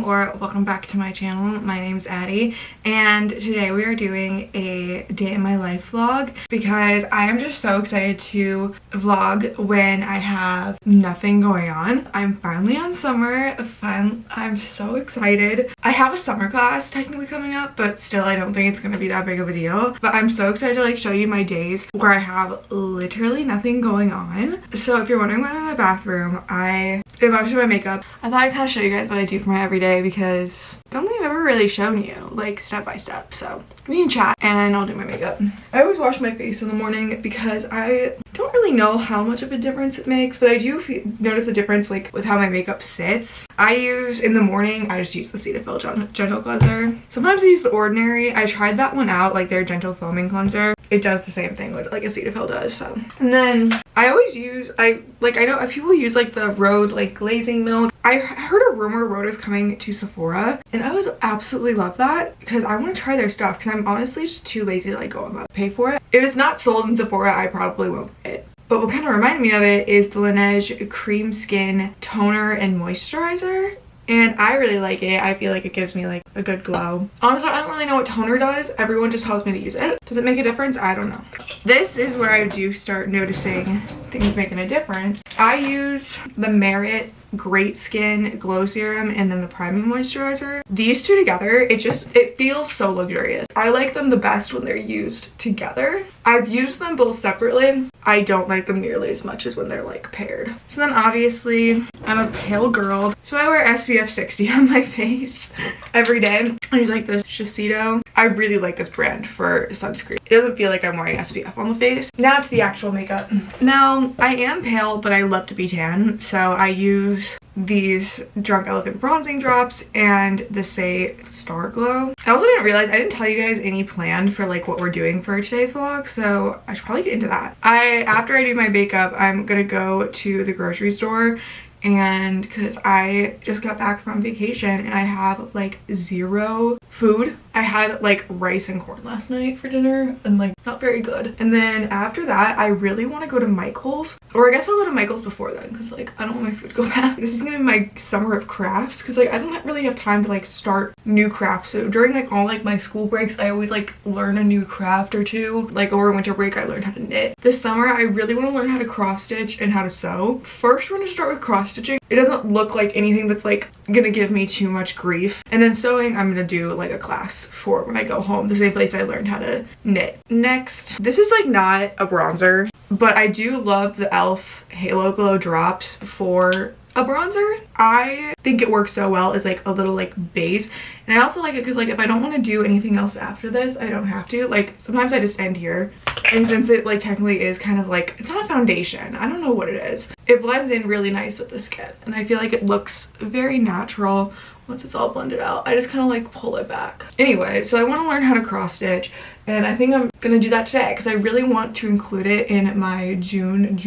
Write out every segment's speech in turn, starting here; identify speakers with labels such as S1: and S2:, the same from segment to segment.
S1: or welcome back to my channel. My name's Addie and today we are doing a day in my life vlog because I am just so excited to vlog when I have nothing going on. I'm finally on summer. I'm so excited. I have a summer class technically coming up, but still I don't think it's gonna be that big of a deal. But I'm so excited to like show you my days where I have literally nothing going on. So if you're wondering why I'm in the bathroom, I am about to do my makeup. I thought I'd kind of show you guys what I do for my everyday because I don't think I've ever really shown you like step by step. So we can chat and I'll do my makeup. I always wash my face in the morning because I don't really know how much of a difference it makes, but I do notice a difference like with how my makeup sits. In the morning, I just use the Cetaphil Gentle Cleanser. Sometimes I use the Ordinary. I tried that one out, like their Gentle Foaming Cleanser. It does the same thing like a Cetaphil does. So, and then I always use, I know people use like the Rhode like glazing milk. I heard a rumor Rhode is coming to Sephora and I would absolutely love that because I want to try their stuff because I'm honestly just too lazy to like go and pay for it. If it's not sold in Sephora, I probably won't buy it. But what kind of reminded me of it is the Laneige Cream Skin Toner and Moisturizer. And I really like it. I feel like it gives me like a good glow. Honestly, I don't really know what toner does. Everyone just tells me to use it. Does it make a difference? I don't know. This is where I do start noticing things making a difference. I use the Merit Great Skin Glow Serum and then the Priming Moisturizer. These two together, it feels so luxurious. I like them the best when they're used together. I've used them both separately. I don't like them nearly as much as when they're like paired. So then obviously I'm a pale girl, so I wear SPF 60 on my face every day. I use like this Shiseido. I really like this brand for sunscreen. It doesn't feel like I'm wearing SPF on the face. Now to the actual makeup. Now I am pale, but I love to be tan, so I use these Drunk Elephant bronzing drops and the Say Star Glow. I also didn't realize I didn't tell you guys any plan for like what we're doing for today's vlog, so I should probably get into that. After I do my makeup, I'm gonna go to the grocery store and because I just got back from vacation and I have like zero food. I had like rice and corn last night for dinner and like not very good. And then after that, I really want to go to Michael's, or I guess I'll go to Michael's before then because like I don't want my food to go bad. This is gonna be my summer of crafts because like I don't really have time to like start new crafts. So during like all like my school breaks, I always like learn a new craft or two. Like over winter break, I learned how to knit. This summer, I really want to learn how to cross stitch and how to sew. First, we're gonna start with cross stitching. It doesn't look like anything that's like gonna give me too much grief. And then sewing, I'm gonna do like a class for when I go home, the same place I learned how to knit. Next, this is like not a bronzer, but I do love the e.l.f. Halo Glow drops for a bronzer. I think it works so well as like a little like base, and I also like it because like if I don't want to do anything else after this, I don't have to. Like sometimes I just end here, and since it like technically is kind of like, it's not a foundation, I don't know what it is, it blends in really nice with the skin and I feel like it looks very natural once it's all blended out. I just kind of like pull it back. Anyway, so I want to learn how to cross stitch and I think I'm gonna do that today because I really want to include it in my June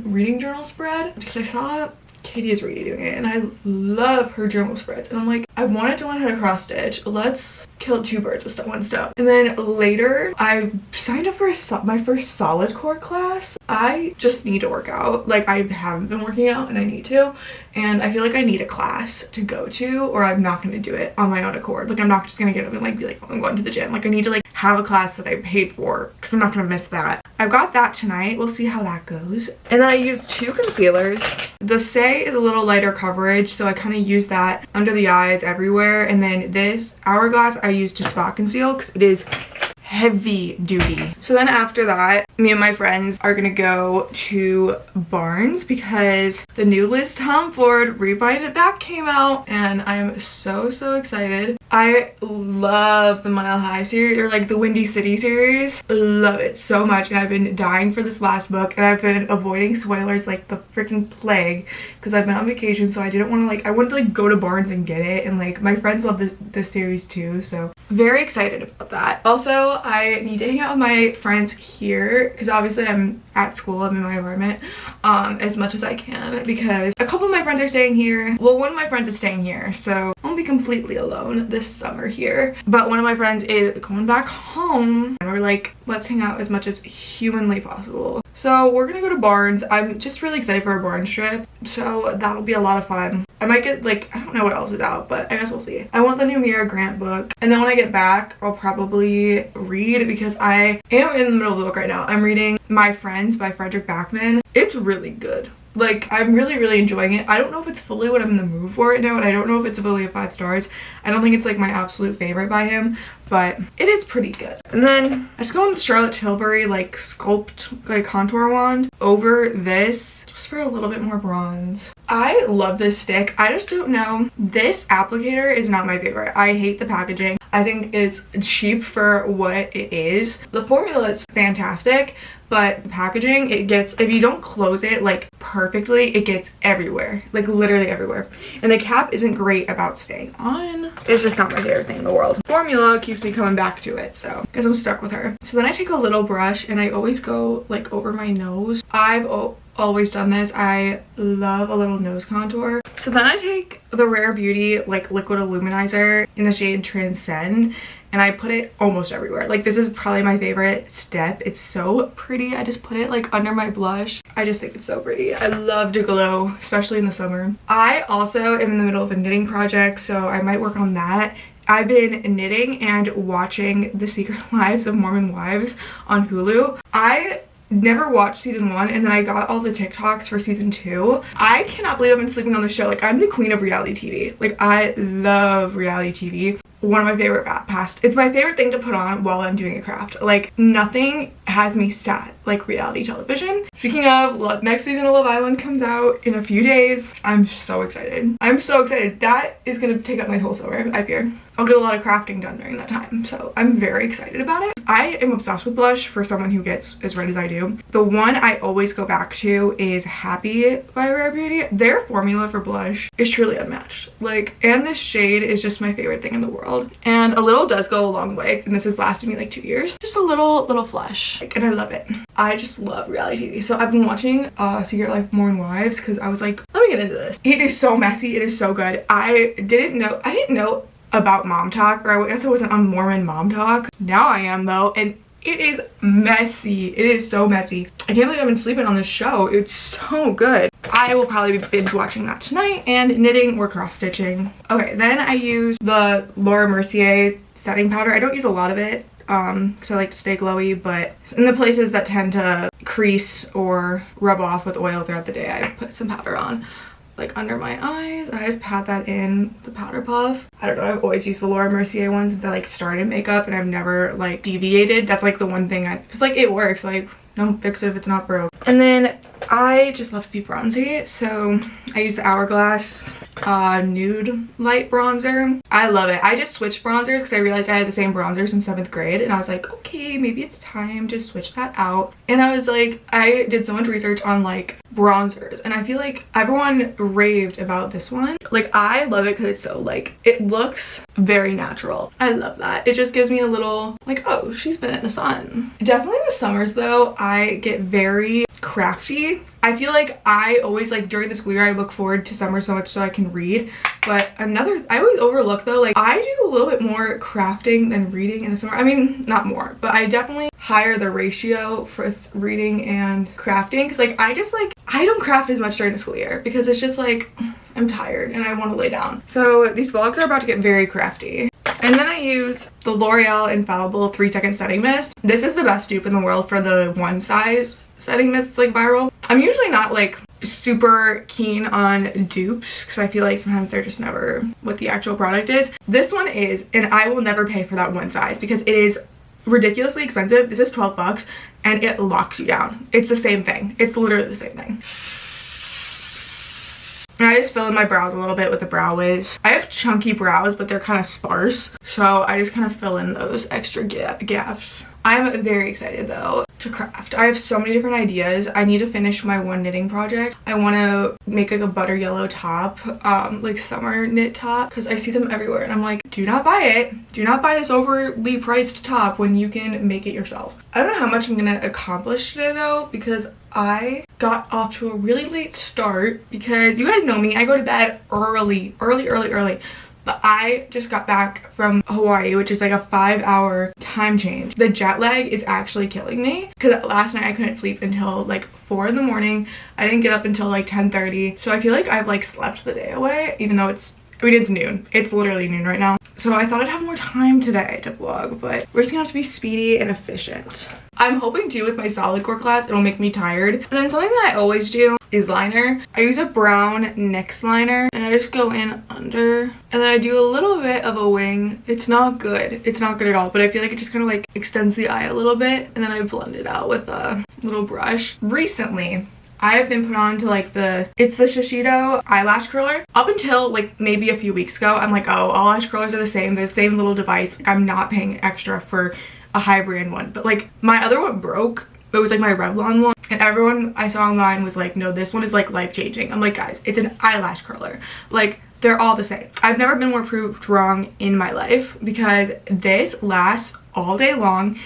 S1: reading journal spread because I saw Katie is really doing it and I love her journal spreads and I'm like, I wanted to learn how to cross stitch. Let's kill two birds with one stone. And then later I signed up for my first solid core class. I just need to work out. Like I haven't been working out and I need to, and I feel like I need a class to go to or I'm not going to do it on my own accord. Like I'm not just gonna get up and like be like, oh, I'm going to the gym. Like I need to like have a class that I paid for because I'm not gonna miss that. I've got that tonight. We'll see how that goes. And then I use two concealers. The Say is a little lighter coverage, so I kind of use that under the eyes everywhere. And then this Hourglass I use to spot conceal because it is heavy duty. So then after that, me and my friends are gonna go to Barnes because the new Liz Tom Ford Rebind It Back came out and I'm so excited. I love the Mile High series, or like the Windy City series. Love it so much, and I've been dying for this last book and I've been avoiding spoilers like the freaking plague because I've been on vacation, so I didn't want to like, I wanted to like go to Barnes and get it, and like my friends love this series too, so very excited about that. Also, I need to hang out with my friends here because obviously I'm at school, I'm in my apartment as much as I can because a couple of my friends are staying here. Well, one of my friends is staying here, so I won't be completely alone this summer here, but one of my friends is going back home and we're like, let's hang out as much as humanly possible So we're gonna go to Barnes. I'm just really excited for a Barnes trip, so that'll be a lot of fun. I might get like, I don't know what else is out, but I guess we'll see. I want the new Mira Grant book, and then when I get back I'll probably read, because I am in the middle of the book right now. I'm reading My Friends by Frederick Backman. It's really good. Like, I'm really enjoying it. I don't know if it's fully what I'm in the mood for right now, and I don't know if it's fully a 5 stars. I don't think it's like my absolute favorite by him, but it is pretty good. And then I just go on the Charlotte Tilbury like sculpt like contour wand over this just for a little bit more bronze. I love this stick. I just don't know. This applicator is not my favorite. I hate the packaging. I think it's cheap for what it is. The formula is fantastic, but the packaging, it gets, if you don't close it like perfectly, it gets everywhere, like literally everywhere. And the cap isn't great about staying on. It's just not my favorite thing in the world. Formula keeps me coming back to it, so I guess I'm stuck with her. So then I take a little brush and I always go like over my nose. I've always done this. I love a little nose contour. So then I take the Rare Beauty like liquid illuminizer in the shade Transcend, and I put it almost everywhere. Like, this is probably my favorite step. It's so pretty. I just put it like under my blush. I just think it's so pretty. I love to glow, especially in the summer. I also am in the middle of a knitting project, so I might work on that. I've been knitting and watching The Secret Lives of Mormon Wives on Hulu. I never watched season 1, and then I got all the TikToks for season 2. I cannot believe I've been sleeping on the show. Like, I'm the queen of reality TV. Like, I love reality TV. One of my favorite past. It's my favorite thing to put on while I'm doing a craft. Like, nothing has me sad like reality television. Speaking of, next season of Love Island comes out in a few days. I'm so excited. I'm so excited. That is gonna take up my whole summer, I fear. I'll get a lot of crafting done during that time, so I'm very excited about it. I am obsessed with blush for someone who gets as red as I do. The one I always go back to is Happy by Rare Beauty. Their formula for blush is truly unmatched. Like, and this shade is just my favorite thing in the world. And a little does go a long way, and this has lasted me like 2 years. Just a little flush, like, and I love it. I just love reality TV. So I've been watching Secret Life of Mormon Wives because I was like, let me get into this. It is so messy. It is so good. I didn't know about Mom Talk, or I guess I wasn't on Mormon Mom Talk. Now I am though, and it is messy. It is so messy. I can't believe I've been sleeping on this show. It's so good. I will probably be binge watching that tonight and knitting or cross stitching. Okay, then I use the Laura Mercier setting powder. I don't use a lot of it because I like to stay glowy, but in the places that tend to crease or rub off with oil throughout the day, I put some powder on, like under my eyes, and I just pat that in with the powder puff. I don't know, I've always used the Laura Mercier one since I like started makeup, and I've never like deviated. That's like the one thing because like it works, like don't fix it if it's not broke. And then I just love to be bronzy, so I use the Hourglass nude light bronzer. I love it. I just switched bronzers because I realized I had the same bronzers in 7th grade, and I was like, okay, maybe it's time to switch that out. And I was like, I did so much research on like bronzers, and I feel like everyone raved about this one. Like, I love it because it's so like, it looks very natural. I love that. It just gives me a little like, oh, she's been in the sun. Definitely in the summers though, I get very crafty. I feel like I always like during the school year I look forward to summer so much so I can read, but I always overlook though, like I do a little bit more crafting than reading in the summer. I mean, not more, but I definitely higher the ratio for reading and crafting, because like I don't craft as much during the school year because it's just like I'm tired and I want to lay down. So these vlogs are about to get very crafty. And then I use the L'Oreal Infallible 3-second setting mist. This is the best dupe in the world for the one size setting mist. It's like viral. I'm usually not like super keen on dupes because I feel like sometimes they're just never what the actual product is. This one is, and I will never pay for that one size because it is ridiculously expensive. This is 12 bucks and it locks you down. It's the same thing. It's literally the same thing. And I just fill in my brows a little bit with the Brow Wiz. I have chunky brows, but they're kind of sparse, so I just kind of fill in those extra gaps. I'm very excited though to craft. I have so many different ideas. I need to finish my one knitting project. I want to make like a butter yellow top, like summer knit top, because I see them everywhere and I'm like, do not buy it. Do not buy this overly priced top when you can make it yourself. I don't know how much I'm gonna accomplish today though, because I got off to a really late start because you guys know me, I go to bed early. but I just got back from Hawaii, which is like a 5-hour time change. The jet lag is actually killing me because last night I couldn't sleep until like 4 in the morning. I didn't get up until like 10:30. So I feel like I've like slept the day away, even though it's noon. It's literally noon right now. So I thought I'd have more time today to vlog, but we're just gonna have to be speedy and efficient. I'm hoping too with my solid core class, it'll make me tired. And then something that I always do is liner. I use a brown NYX liner and I just go in under and then I do a little bit of a wing. It's not good. It's not good at all, but I feel like it just kind of like extends the eye a little bit and then I blend it out with a little brush. Recently, I have been put on to like it's the Shiseido eyelash curler. Up until like maybe a few weeks ago, I'm like, oh, all lash curlers are the same. They're the same little device. Like, I'm not paying extra for a high brand one. But like my other one broke. It was like my Revlon one. And everyone I saw online was like, no, this one is like life changing. I'm like, guys, it's an eyelash curler. Like, they're all the same. I've never been more proved wrong in my life because this lasts all day long.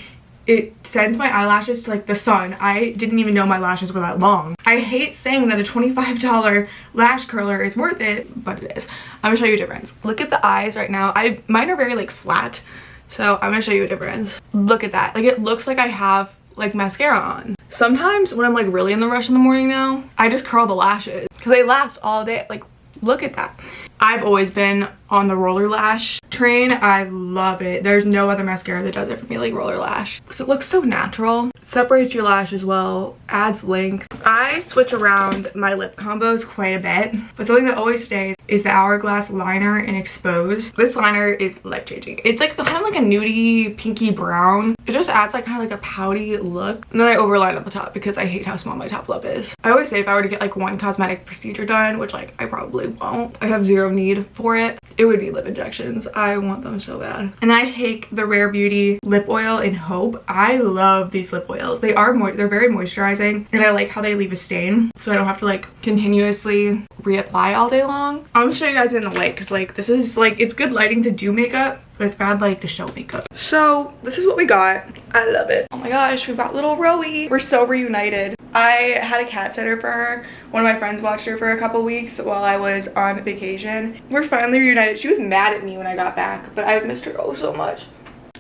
S1: It sends my eyelashes to like the sun. I didn't even know my lashes were that long. I hate saying that a $25 lash curler is worth it, but it is. I'm gonna show you a difference. Look at the eyes right now. Mine are very like flat, so I'm gonna show you a difference. Look at that. Like, it looks like I have like mascara on. Sometimes when I'm like really in the rush in the morning now, I just curl the lashes because they last all day. Like, look at that. I've always been on the roller lash train. I love it. There's no other mascara that does it for me like roller lash. So it looks so natural. It separates your lash as well, adds length. I switch around my lip combos quite a bit, but something that always stays is the Hourglass liner in Expose. This liner is life-changing. It's like kind of like a nudie pinky brown. It just adds like kind of like a pouty look. And then I overline at the top because I hate how small my top lip is. I always say if I were to get like one cosmetic procedure done, which like I probably won't, I have zero need for it, it would be lip injections. I want them so bad. And I take the Rare Beauty lip oil in Hope. I love these lip oils. They're very moisturizing and I like how they leave a stain so I don't have to like continuously reapply all day long. I'm gonna show you guys in the light because like this is like, it's good lighting to do makeup, but it's bad light to show makeup. So this is what we got. I love it. Oh my gosh, we got little Rowie. We're so reunited. I had a cat sitter for her. One of my friends watched her for a couple weeks while I was on vacation. We're finally reunited. She was mad at me when I got back, but I've missed her oh so much.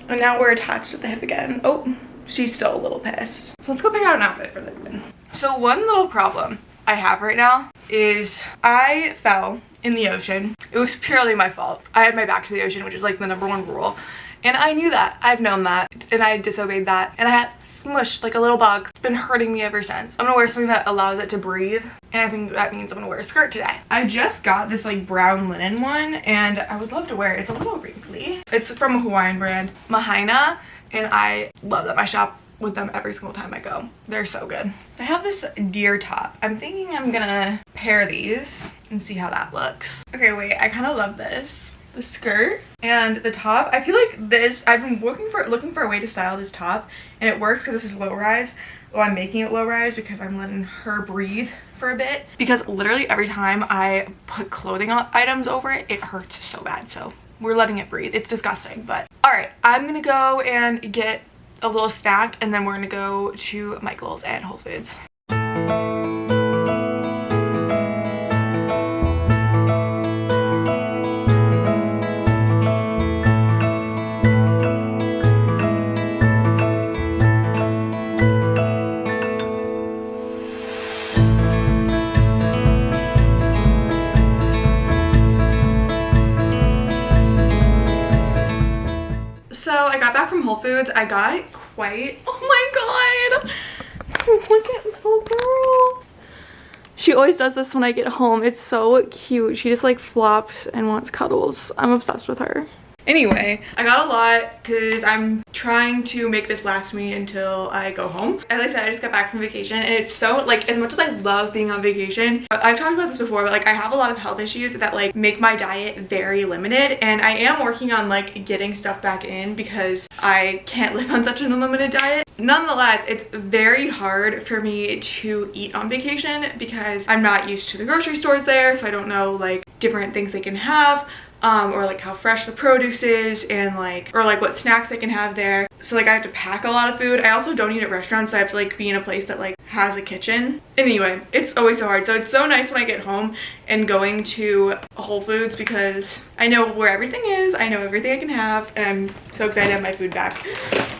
S1: And now we're attached at the hip again. Oh, she's still a little pissed. So let's go pick out an outfit for them. So one little problem I have right now is I fell in the ocean. It was purely my fault. I had my back to the ocean, which is like the #1 rule. And I knew that. I've known that. And I disobeyed that. And I had smushed like a little bug. It's been hurting me ever since. I'm gonna wear something that allows it to breathe. And I think that means I'm gonna wear a skirt today. I just got this like brown linen one and I would love to wear it. It's a little wrinkly. It's from a Hawaiian brand, Mahaina. And I love them. I shop with them every single time I go. They're so good. I have this deer top. I'm thinking I'm gonna pair these and see how that looks. Okay, wait, I kind of love this. The skirt and the top. I feel like this, I've been looking for a way to style this top and it works because this is low rise. Well, I'm making it low rise because I'm letting her breathe for a bit because literally every time I put clothing items over it, it hurts so bad. So we're letting it breathe. It's disgusting, but all right, I'm gonna go and get a little snack and then we're gonna go to Michael's and Whole Foods. So I got back from Whole Foods. I got quite, oh my god, look at little girl. She always does this when I get home. It's so cute. She just like flops and wants cuddles. I'm obsessed with her. Anyway, I got a lot because I'm trying to make this last me until I go home. As I said, I just got back from vacation and it's so like, as much as I love being on vacation, I've talked about this before, but like I have a lot of health issues that like make my diet very limited and I am working on like getting stuff back in because I can't live on such an unlimited diet. Nonetheless, it's very hard for me to eat on vacation because I'm not used to the grocery stores there, so I don't know like different things they can have. Or like how fresh the produce is and like, or like what snacks I can have there. So like I have to pack a lot of food. I also don't eat at restaurants, so I have to like be in a place that like has a kitchen. Anyway, it's always so hard. So it's so nice when I get home and going to Whole Foods because I know where everything is. I know everything I can have, and I'm so excited to have my food back. So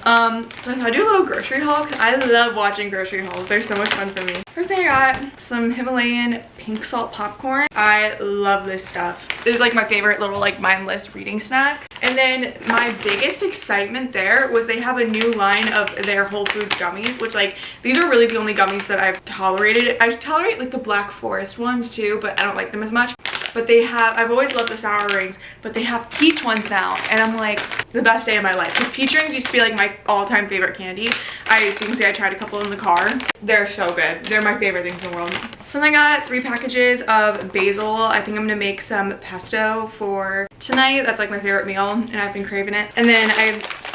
S1: I thought I'd do a little grocery haul. I love watching grocery hauls. They're so much fun for me. First thing I got, some Himalayan pink salt popcorn. I love this stuff. This is like my favorite little like mindless reading snack. And then my biggest excitement there was they have a new line of their Whole Foods gummies, which like these are really the only gummies that I've tolerated. I tolerate like the Black Forest ones too, but I don't like them as much. But they have, I've always loved the sour rings, but they have peach ones now, and I'm like, the best day of my life. Because peach rings used to be like my all-time favorite candy. You can see I tried a couple in the car. They're so good. They're my favorite things in the world. So then I got 3 packages of basil. I think I'm gonna make some pesto for tonight. That's like my favorite meal, and I've been craving it. And then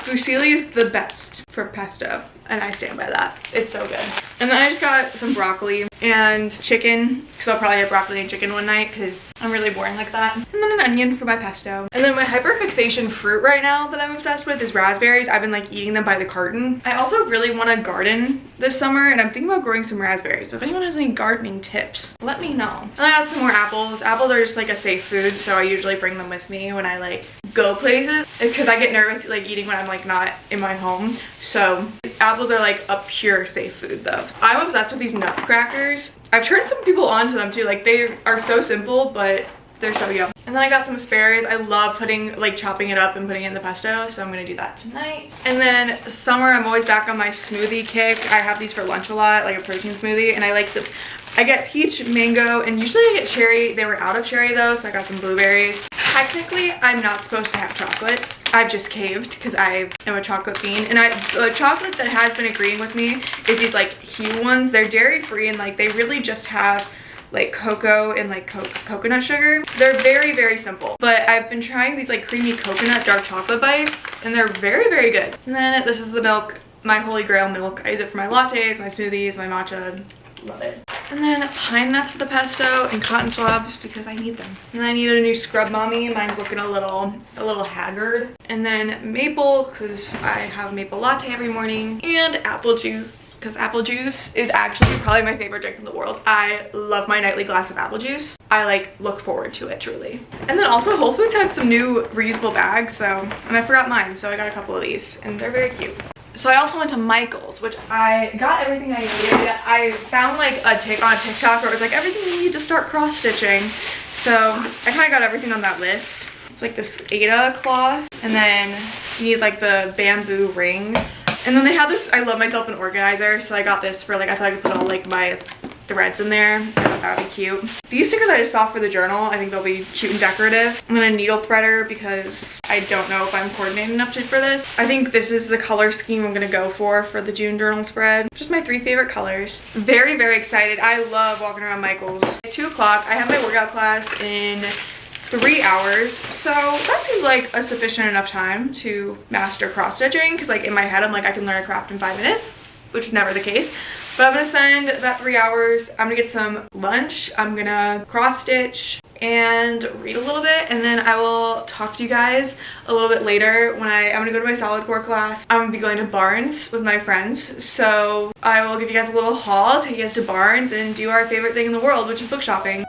S1: fusilli is the best for pesto, and I stand by that. It's so good. And then I just got some broccoli and chicken, because I'll probably have broccoli and chicken one night because I'm really boring like that. And then an onion for my pesto. And then my hyperfixation fruit right now that I'm obsessed with is raspberries. I've been like eating them by the carton. I also really want to garden this summer, and I'm thinking about growing some raspberries. So if anyone has any gardening tips, let me know. And I got some more apples. Apples are just like a safe food, so I usually bring them with me when I like go places because I get nervous like eating when I'm like not in my home. So apples are like a pure safe food though. I'm obsessed with these nutcrackers. I've turned some people onto them too. Like they are so simple, but they're so yum. And then I got some asparagus. I love chopping it up and putting it in the pesto, so I'm gonna do that tonight. And then summer, I'm always back on my smoothie kick. I have these for lunch a lot, like a protein smoothie, and I get peach, mango, and usually I get cherry. They were out of cherry though, so I got some blueberries. Technically, I'm not supposed to have chocolate. I've just caved because I am a chocolate fiend. And the chocolate that has been agreeing with me is these like Hue ones. They're dairy free, and like they really just have like cocoa and like coconut sugar. They're very, very simple. But I've been trying these like creamy coconut dark chocolate bites, and they're very, very good. And then this is the milk, my holy grail milk. I use it for my lattes, my smoothies, my matcha. Love it. And then pine nuts for the pesto and cotton swabs because I need them. And then I need a new scrub mommy. Mine's looking a little haggard. And then maple because I have a maple latte every morning. And apple juice because apple juice is actually probably my favorite drink in the world. I love my nightly glass of apple juice. I like look forward to it truly. And then also Whole Foods had some new reusable bags, and I forgot mine, so I got a couple of these and they're very cute. So I also went to Michael's, which I got everything I needed. I found like a TikTok where it was like everything you need to start cross stitching. So I kind of got everything on that list. It's like this Ada cloth, and then you need like the bamboo rings. And then they have this, I love myself an organizer, so I got this for like, I thought I could put all like my threads in there. I thought that would be cute. These stickers I just saw for the journal. I think they'll be cute and decorative. I'm gonna needle threader because I don't know if I'm coordinated enough for this. I think this is the color scheme I'm gonna go for the June journal spread. Just my 3 favorite colors. Very, very excited. I love walking around Michael's. It's 2 o'clock. I have my workout class in 3 hours, so that seems like a sufficient enough time to master cross stitching because like in my head I'm like I can learn a craft in 5 minutes, which is never the case. But I'm gonna spend that 3 hours. I'm gonna get some lunch, I'm gonna cross stitch and read a little bit, and then I will talk to you guys a little bit later when I'm gonna go to my solid core class. I'm gonna be going to Barnes with my friends, so I will give you guys a little haul, take you guys to Barnes and do our favorite thing in the world, which is book shopping.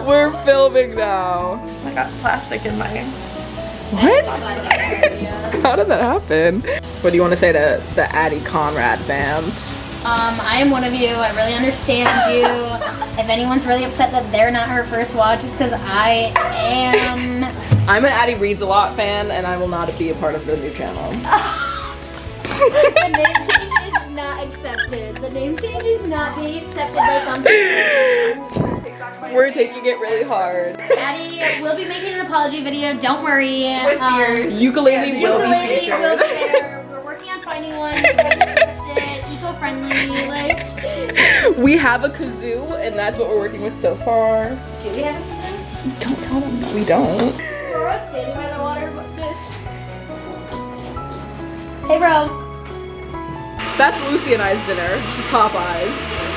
S1: We're filming now. I got plastic in my... What? How did that happen? What do you want to say to the Addie Conrad fans?
S2: I am one of you. I really understand you. If anyone's really upset that they're not her first watch, it's because I am.
S3: I'm an Addie Reads a Lot fan, and I will not be a part of the new channel.
S2: The name change is not accepted. The name change is not being accepted by some people.
S3: We're taking it really hard.
S2: Addie will be making an apology video. Don't worry.
S1: With tears.
S3: Ukulele will be
S2: Ukulele
S3: featured.
S2: will be there. We're working on finding anyone who's interested, eco-friendly, like.
S3: We have a kazoo, and that's what we're working with so far.
S2: Do we have a kazoo?
S3: Don't tell them that we don't.
S2: We're standing by the water dish. Hey, bro.
S3: That's Lucy and I's dinner. This is Popeyes.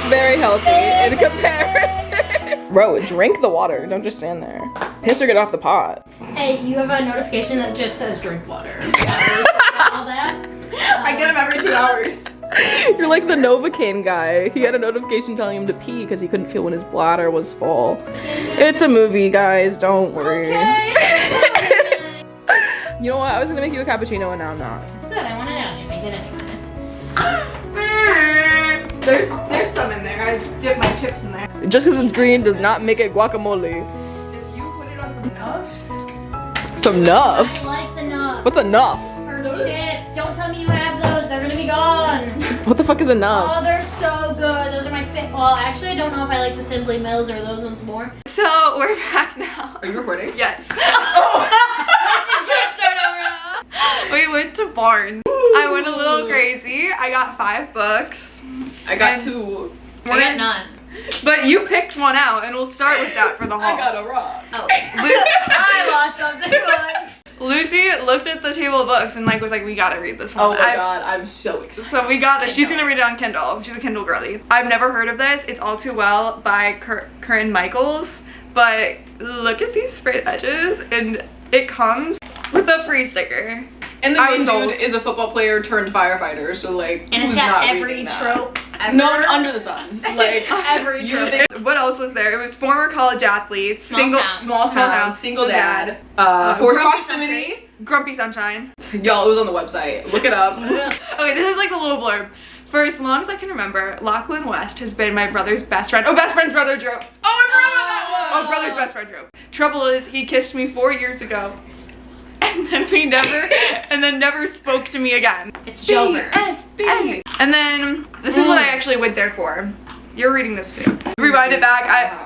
S3: Very healthy in comparison. Bro, drink the water. Don't just stand there. Piss or get off the pot.
S2: Hey, you have a notification that just says drink water. All that.
S1: I get them every 2 hours.
S3: You're like the Novocaine guy. He had a notification telling him to pee because he couldn't feel when his bladder was full. It's a movie, guys. Don't worry.
S2: Okay.
S3: You know what? I was gonna make you a cappuccino and now I'm not.
S2: Good, I want it out. You make it anyway.
S1: There's some in there. I dip my chips in there.
S3: Just because it's green does not make it guacamole.
S1: If you put it on some nuffs.
S3: Some nuffs?
S2: I like the nuts.
S3: What's a nuff?
S2: Her chips. Don't tell me you have those. They're gonna be gone.
S3: What the fuck is a nuff?
S2: Oh, they're so good. Those are my favorite. Well, actually, I don't know if I like the Simply Mills or those ones more.
S1: So we're back now.
S3: Are you recording?
S1: Yes.
S2: Let's just get started over now.
S1: We went to Barnes. I went a little crazy. I got 5 books.
S3: I got
S1: And
S3: 2.
S2: I got none.
S1: But you picked one out, and we'll start with that for the haul.
S3: I got a rock.
S2: Oh.
S1: Lucy,
S2: I lost something once.
S1: Lucy looked at the table of books and was like, we gotta read this
S3: Oh
S1: one.
S3: my god, I'm so excited.
S1: So we got this. She's gonna read it on Kindle. She's a Kindle girly. I've never heard of this. It's All Too Well by Corinne Michaels. But look at these sprayed edges, and it comes with a free sticker.
S3: And the
S1: I'm
S3: main
S1: sold.
S3: dude is a football player turned firefighter, so like,
S2: And
S3: who's
S2: it's got
S3: not
S2: every
S3: reading that?
S2: trope ever.
S3: No, under the sun. Like,
S2: Every
S3: you
S2: trope.
S3: think-
S1: What else was there? It was former college athletes,
S2: Small town.
S3: small town, single dad, forced
S1: Grumpy
S3: proximity.
S1: Grumpy Sunshine.
S3: Y'all, it was on the website. Look it up.
S1: Okay, this is like the little blurb. For as long as I can remember, Lachlan West has been my brother's best friend. Oh, best friend's brother Drew. Oh, I forgot about that one. Oh, brother's best friend Drew. Trouble is, he kissed me 4 years ago. And then never spoke to me again.
S2: It's Jover.
S1: BFB. And then, this is what I actually went there for. You're reading this too. Rewind it back.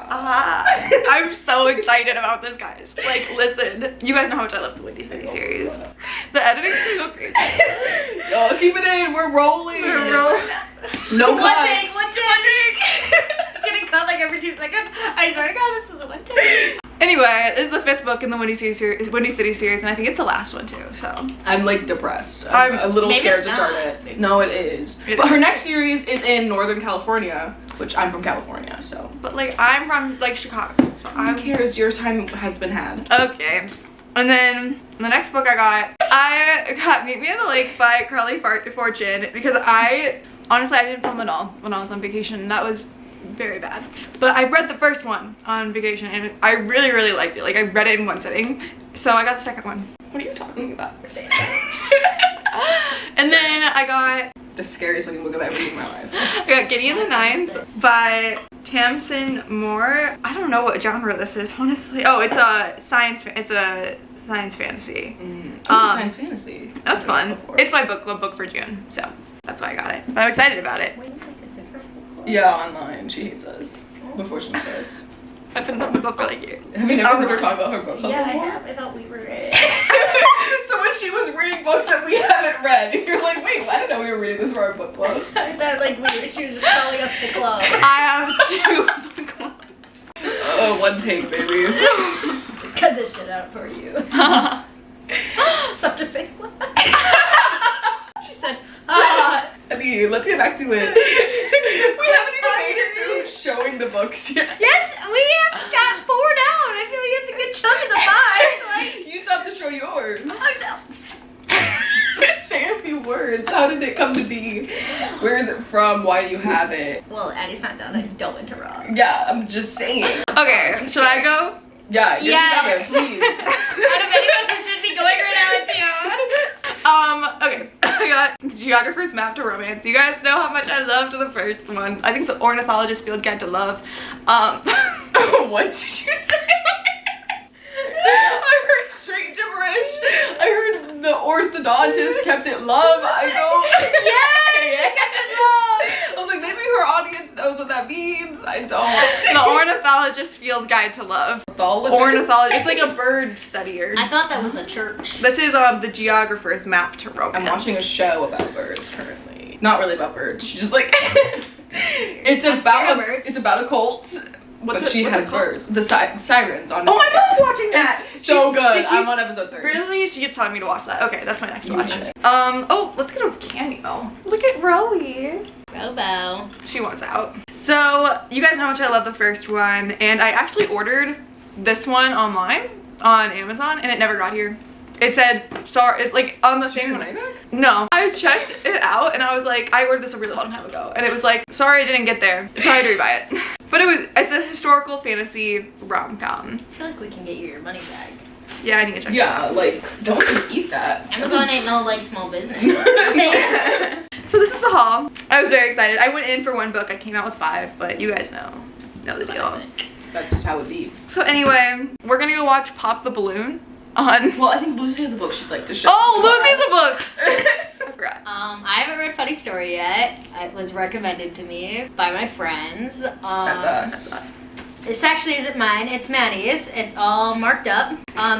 S1: I'm so excited about this, guys. Like, listen. You guys know how much I love the Windy City series. The editing's gonna go crazy.
S3: Y'all, keep it in. We're rolling. No
S2: One
S3: cuts.
S2: take, one take. It's gonna cut like every 2 seconds. I swear to God, this is one take.
S1: Anyway, this is the 5th book in the Windy City series, and I think it's the last one too. So
S3: I'm like depressed. I'm a little
S2: maybe
S3: scared
S2: it's
S3: to start
S2: not.
S3: it. No, it is. But her next series is in Northern California, which I'm from California, so.
S1: but like I'm from like Chicago, so
S3: Who
S1: I
S3: cares? Your time has been had.
S1: okay. And then the next book I got Meet Me at the Lake by Carly Fortune, because honestly I didn't film it all when I was on vacation, and that was very bad. But I read the first one on vacation and I really, really liked it. Like, I read it in one sitting. So I got the second one. What are you talking about? And then I got
S3: The scariest looking book I've ever seen in my life.
S1: I got Gideon the Ninth by Tamsin Moore. I don't know what genre this is, honestly. Oh, it's a science fantasy.
S3: Science fantasy.
S1: That's fun. It's my book club book for June, so that's why I got it. But I'm excited about it.
S3: Yeah, online. She hates us. Before she met us.
S1: I've been on the book for like years.
S3: Have you never heard her talk about her book club
S2: Yeah, I
S3: before?
S2: have. I thought we were.
S3: So when she was reading books that we haven't read, you're like, wait, I didn't know we were reading this for our book club.
S2: I thought like she was just calling us the club.
S1: I have 2 book clubs.
S3: Oh, one take, baby.
S2: Just cut this shit out for you. Such a face laugh. She said, ah.
S3: Honey, let's get back to it. We haven't even made it through showing the books yet.
S2: Yes, we have got 4 down. I feel like it's a good chunk of the 5. Like,
S3: You still have to show yours.
S2: I know.
S3: Say a few words. How did it come to be? Where is it from? Why do you have it?
S2: Well, Addie's not done. I don't interrupt.
S3: Yeah, I'm just saying.
S1: Okay, should I go?
S3: Yeah, you're
S2: Yes.
S3: together, please.
S2: Out of anyone who should be going right now, it's you.
S1: Okay, I got Geographer's Map to Romance. You guys know how much I loved the first one. I think the Ornithologist Field Guide to Love.
S3: What did you say? I heard straight gibberish. I heard the orthodontist kept it love. I don't.
S2: Yes,
S3: I was like, maybe her audience knows what that means. I don't.
S1: The Ornithologist Field Guide to Love.
S3: Ornithologist?
S1: Ornithologist. It's like a bird studier.
S2: I thought that was a church.
S1: This is the geographer's map to romance.
S3: I'm watching a show about birds currently. Not really about birds. She's just like it's about a cult. But she has birds. The sirens on.
S1: Oh, my mom's watching that.
S3: It's so good. I'm on episode 3.
S1: Really? She keeps telling me to watch that. Okay, that's my next watch. Oh, let's get a cameo. Look at Rowie.
S2: Robo.
S1: She wants out. So you guys know how much I love the first one, and I actually ordered this one online on Amazon, and it never got here. It said sorry, like on the thing. No, I checked it out, and I was like, I ordered this a really long time ago, and it was like, sorry, I didn't get there, so I had to rebuy it. But it's a historical fantasy rom-com.
S2: I feel like we can get you your money back.
S1: Yeah, I need to check.
S3: Yeah, like don't just eat that.
S2: Amazon ain't no like small business.
S1: So this is the haul. I was very excited. I went in for 1 book. I came out with 5, but you guys know the deal.
S2: Classic.
S3: That's just how it be.
S1: So anyway, we're gonna go watch Pop the Balloon on.
S3: Well, I think Lucy has a book she'd like to show.
S1: Oh, Lucy's a book. I forgot.
S2: I haven't read Funny Story yet. It was recommended to me by my friends.
S3: That's us.
S2: This actually isn't mine, it's Maddie's. It's all marked up.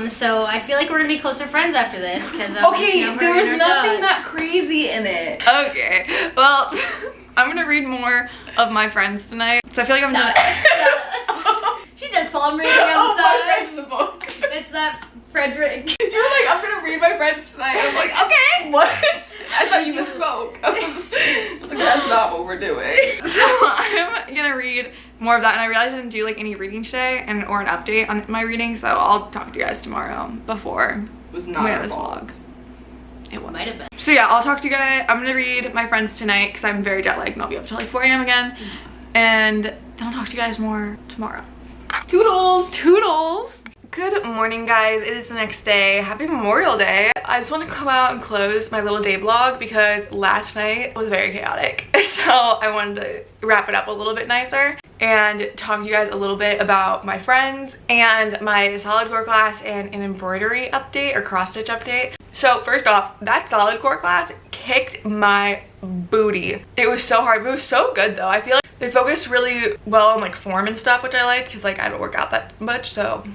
S2: So I feel like we're gonna be closer friends after this because
S3: okay, there was nothing that crazy in it.
S1: Okay, well, I'm gonna read more of my friends tonight. So I feel like I'm done.
S2: She does palm reading on the
S3: My
S2: side.
S3: friend's the book.
S2: It's that Frederick.
S3: You were like, I'm gonna read my friends tonight. I'm like, okay, what? I thought you misspoke. I was like, that's not what we're doing.
S1: So I'm gonna read more of that, and I realized I didn't do like any reading today or an update on my reading, so I'll talk to you guys tomorrow before
S3: It was not
S1: we
S3: our
S1: have this
S3: fault.
S1: vlog. It was.
S2: Might have been.
S1: So yeah, I'll talk to you guys. I'm gonna read my friends tonight because I'm very jet lagged and I'll be up till like 4 a.m. again. And then I'll talk to you guys more tomorrow.
S3: Toodles!
S1: Toodles! Good morning, guys. It is the next day. Happy Memorial Day. I just want to come out and close my little day vlog because last night was very chaotic. So I wanted to wrap it up a little bit nicer and talk to you guys a little bit about my friends and my solid core class and an embroidery update or cross stitch update. So first off, that solid core class kicked my booty. It was so hard, but it was so good though. I feel like they focused really well on like form and stuff, which I like because like I don't work out that much, so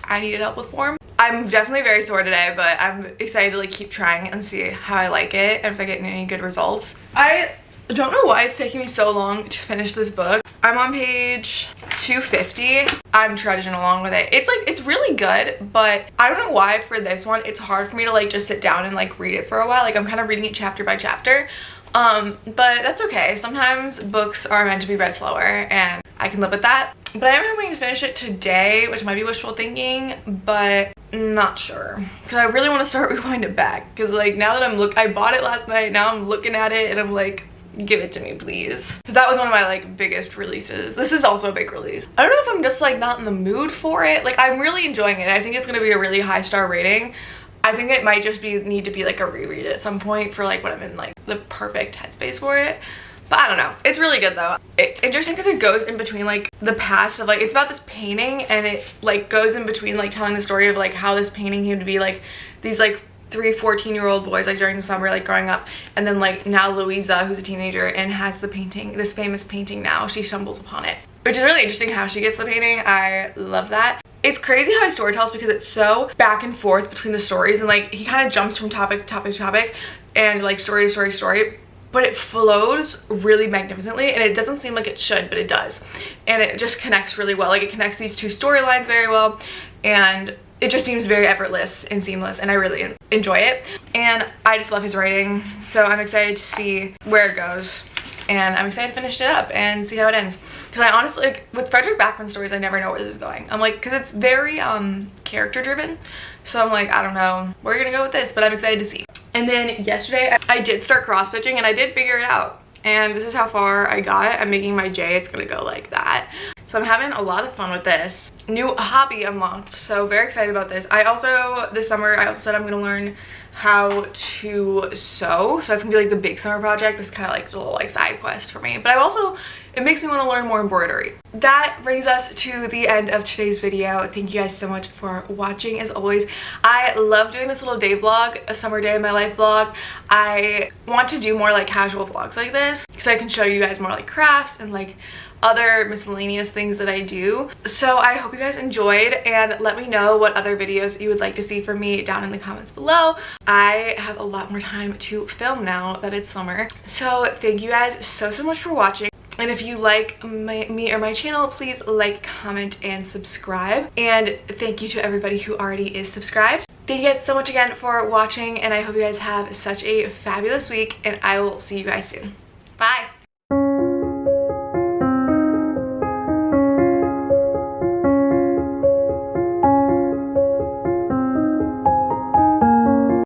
S1: I needed help with form. I'm definitely very sore today, but I'm excited to like keep trying and see how I like it and if I get any good results. I don't know why it's taking me so long to finish this book. I'm on page 250. I'm trudging along with it. It's really good, but I don't know why for this one it's hard for me to like just sit down and like read it for a while. Like I'm kind of reading it chapter by chapter. But that's okay. Sometimes books are meant to be read slower and I can live with that. But I am hoping to finish it today, which might be wishful thinking, but not sure. Because I really want to start Rewind It Back. Because like now that I bought it last night, now I'm looking at it and I'm like, give it to me please. Because that was one of my like biggest releases. This is also a big release. I don't know if I'm just like not in the mood for it. Like I'm really enjoying it. I think it's going to be a really high star rating. I think it might just need to be like a reread at some point for like when I'm in like the perfect headspace for it. But I don't know. It's really good though. It's interesting because it goes in between like the past of like, it's about this painting and it like goes in between like telling the story of like how this painting came to be, like these like 3 14-year-old boys like during the summer like growing up, and then like now Louisa, who's a teenager and has the painting, this famous painting now, she stumbles upon it, which is really interesting how she gets the painting. I love that. It's crazy how he storytells because it's so back and forth between the stories and like he kind of jumps from topic to topic to topic and like story to story to story, but it flows really magnificently and it doesn't seem like it should, but it does. And it just connects really well. Like it connects these two storylines very well and it just seems very effortless and seamless and I really enjoy it. And I just love his writing. So I'm excited to see where it goes. And I'm excited to finish it up and see how it ends. Because I honestly, like, with Frederick Backman stories, I never know where this is going. I'm like, because it's very character driven. So I'm like, I don't know where you're gonna go with this, but I'm excited to see. And then yesterday, I did start cross stitching and I did figure it out. And this is how far I got. I'm making my J, it's gonna go like that. So I'm having a lot of fun with this. New hobby unlocked, so very excited about this. This summer, I also said I'm gonna learn how to sew, so that's gonna be like the big summer project. This is kind of like a little like side quest for me, but it makes me want to learn more embroidery. That brings us to the end of today's video. Thank you guys so much for watching. As always, I love doing this little day vlog, a summer day in my life vlog. I want to do more like casual vlogs like this because I can show you guys more like crafts and like other miscellaneous things that I do. So I hope you guys enjoyed, and let me know what other videos you would like to see from me down in the comments below. I have a lot more time to film now that it's summer. So thank you guys so much for watching. And if you like me or my channel, please like, comment, and subscribe. And thank you to everybody who already is subscribed. Thank you guys so much again for watching, and I hope you guys have such a fabulous week, and I will see you guys soon.